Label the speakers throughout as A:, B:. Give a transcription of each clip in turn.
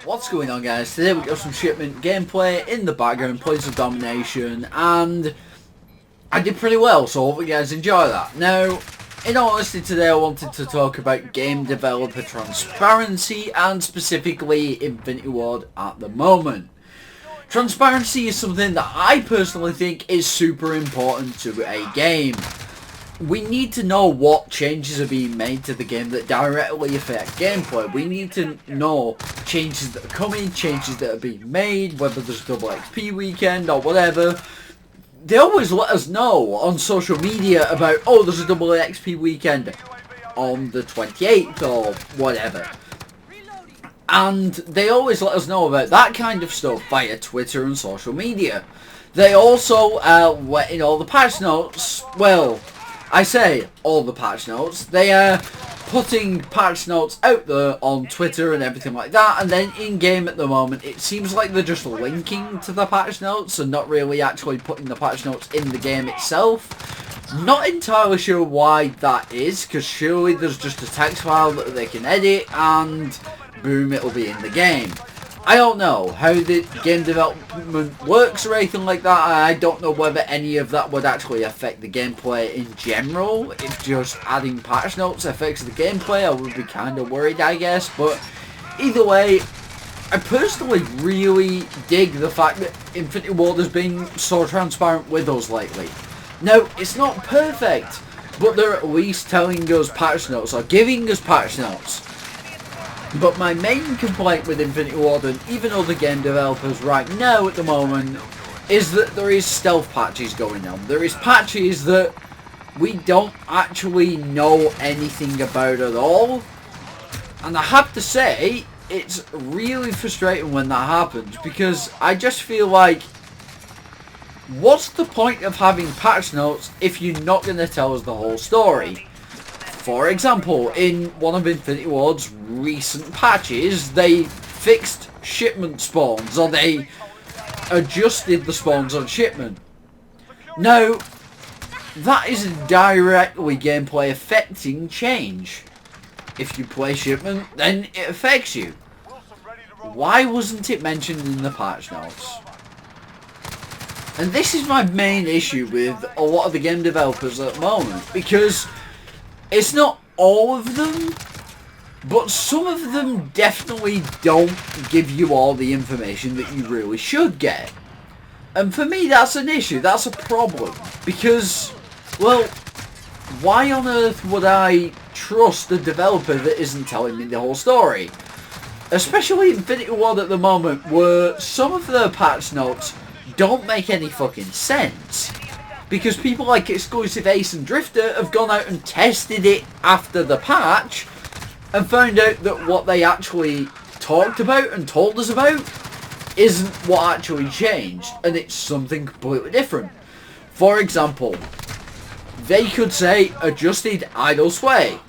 A: What's going on, guys? Today we got some shipment gameplay in the background, plays of domination, and I did pretty well, so hope you guys enjoy that. Now, in all honesty, today I wanted to talk about game developer transparency, and specifically Infinity Ward at the moment. Transparency is something that I personally think is super important to a game. We need to know what changes are being made to the game that directly affect gameplay. We need to know changes that are coming, changes that are being made, whether there's double XP weekend or whatever. They always let us know on social media about, oh, there's a double XP weekend on the 28th or whatever. And they always let us know about that kind of stuff via Twitter and social media. They also let in all the patch notes, well, I say all the patch notes. They are putting patch notes out there on Twitter and everything like that, and then in-game at the moment it seems like they're just linking to the patch notes and not really actually putting the patch notes in the game itself. Not entirely sure why that is, because surely there's just a text file that they can edit and boom, it'll be in the game. I don't know how the game development works or anything like that. I don't know whether any of that would actually affect the gameplay in general. If just adding patch notes affects the gameplay, I would be kind of worried, I guess. But either way, I personally really dig the fact that Infinity Ward has been so transparent with us lately. Now, it's not perfect, but they're at least telling us patch notes or giving us patch notes. But my main complaint with Infinity Ward and even other game developers right now at the moment is that there is stealth patches going on. There is patches that we don't actually know anything about at all. And I have to say, it's really frustrating when that happens, because I just feel like, what's the point of having patch notes if you're not going to tell us the whole story? For example, in one of Infinity Ward's recent patches, they fixed shipment spawns, or they adjusted the spawns on shipment. Now, that is a directly gameplay affecting change. If you play shipment, then it affects you. Why wasn't it mentioned in the patch notes? And this is my main issue with a lot of the game developers at the moment, because it's not all of them, but some of them definitely don't give you all the information that you really should get. And for me, that's an issue, that's a problem, because, well, why on earth would I trust a developer that isn't telling me the whole story? Especially Infinity Ward at the moment, where some of their patch notes don't make any fucking sense. Because people like Exclusive Ace and Drifter have gone out and tested it after the patch and found out that what they actually talked about and told us about isn't what actually changed, and it's something completely different. For example, they could say adjusted idle sway,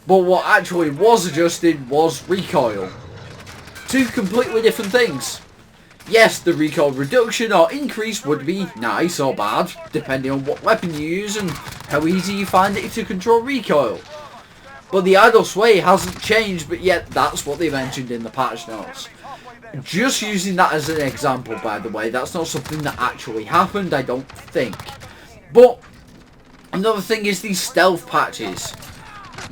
A: but what actually was adjusted was recoil. Two completely different things. Yes, the recoil reduction or increase would be nice or bad, depending on what weapon you use and how easy you find it to control recoil. But the idle sway hasn't changed, but yet that's what they mentioned in the patch notes. Just using that as an example, by the way, that's not something that actually happened, I don't think. But another thing is these stealth patches.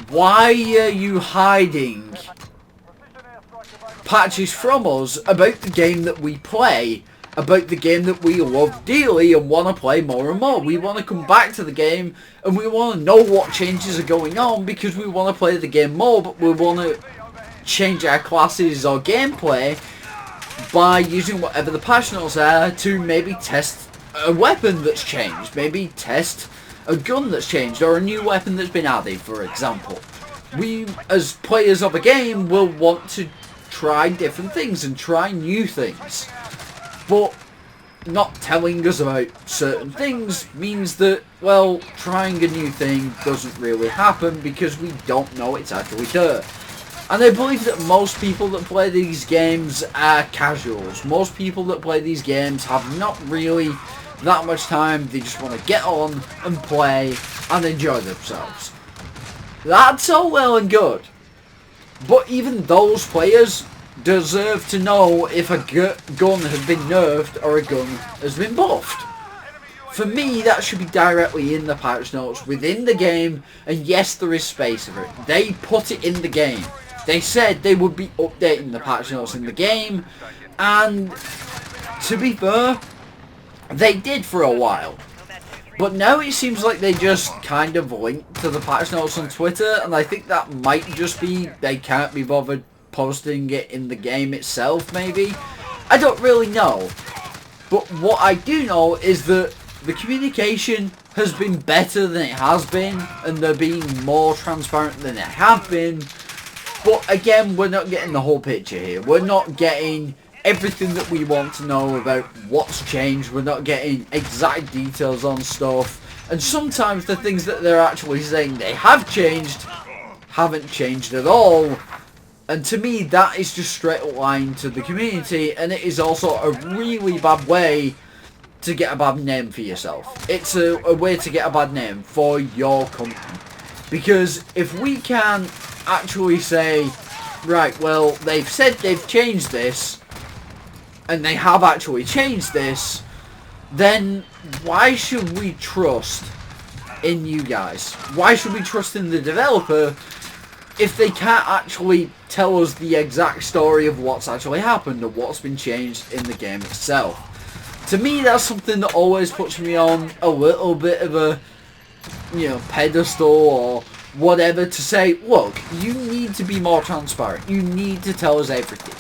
A: Why are you hiding patches from us about the game that we play, about the game that we love dearly and want to play more and more? We want to come back to the game and we want to know what changes are going on, because we want to play the game more, but we want to change our classes or gameplay by using whatever the patch notes are to maybe test a weapon that's changed, maybe test a gun that's changed, or a new weapon that's been added, for example. We, as players of a game, will want to try different things and try new things, but not telling us about certain things means that, well, trying a new thing doesn't really happen because we don't know it's actually there. And I believe that most people that play these games are casuals. Most people that play these games have not really that much time. They just want to get on and play and enjoy themselves. That's all well and good, but even those players deserve to know if a gun has been nerfed or a gun has been buffed. For me, that should be directly in the patch notes within the game, and yes, there is space for it. They put it in the game. They said they would be updating the patch notes in the game, and to be fair, they did for a while. But now it seems like they just kind of linked to the patch notes on Twitter, and I think that might just be they can't be bothered posting it in the game itself, maybe? I don't really know. But what I do know is that the communication has been better than it has been, and they're being more transparent than it have been. But again, we're not getting the whole picture here. We're not getting everything that we want to know about what's changed. We're not getting exact details on stuff. And sometimes the things that they're actually saying they have changed haven't changed at all. And to me, that is just straight line to the community, and it is also a really bad way to get a bad name for yourself. It's a way to get a bad name for your company. Because if we can actually say, right, well, they've said they've changed this, and they have actually changed this, then why should we trust in you guys? Why should we trust in the developer if they can't actually tell us the exact story of what's actually happened or what's been changed in the game itself? To me, that's something that always puts me on a little bit of a, pedestal or whatever, to say, look, you need to be more transparent. You need to tell us everything.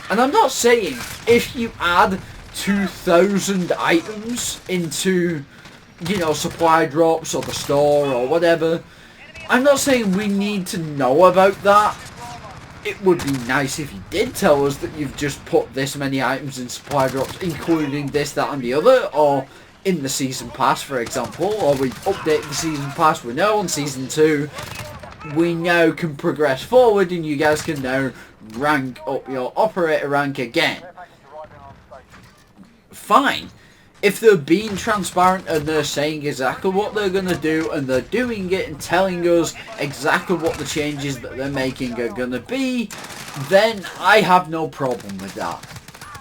A: And I'm not saying if you add 2,000 items into, supply drops or the store or whatever, I'm not saying we need to know about that. It would be nice if you did tell us that you've just put this many items in supply drops, including this, that and the other, or in the season pass, for example, or we update the season pass. We know on season 2 we now can progress forward and you guys can now rank up your operator rank again. Fine. If they're being transparent and they're saying exactly what they're going to do and they're doing it and telling us exactly what the changes that they're making are going to be, then I have no problem with that.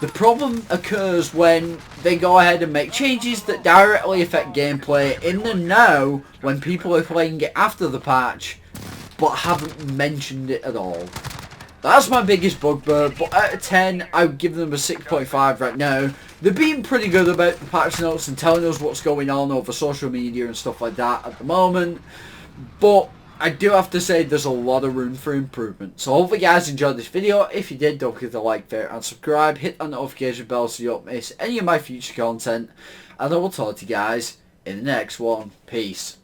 A: The problem occurs when they go ahead and make changes that directly affect gameplay in the now when people are playing it after the patch but haven't mentioned it at all. That's my biggest bugbear, but out of 10, I would give them a 6.5 right now. They're being pretty good about the patch notes and telling us what's going on over social media and stuff like that at the moment. But I do have to say there's a lot of room for improvement. So hopefully you guys enjoyed this video. If you did, don't forget to like, favorite and subscribe. Hit that notification bell so you don't miss any of my future content. And I will talk to you guys in the next one. Peace.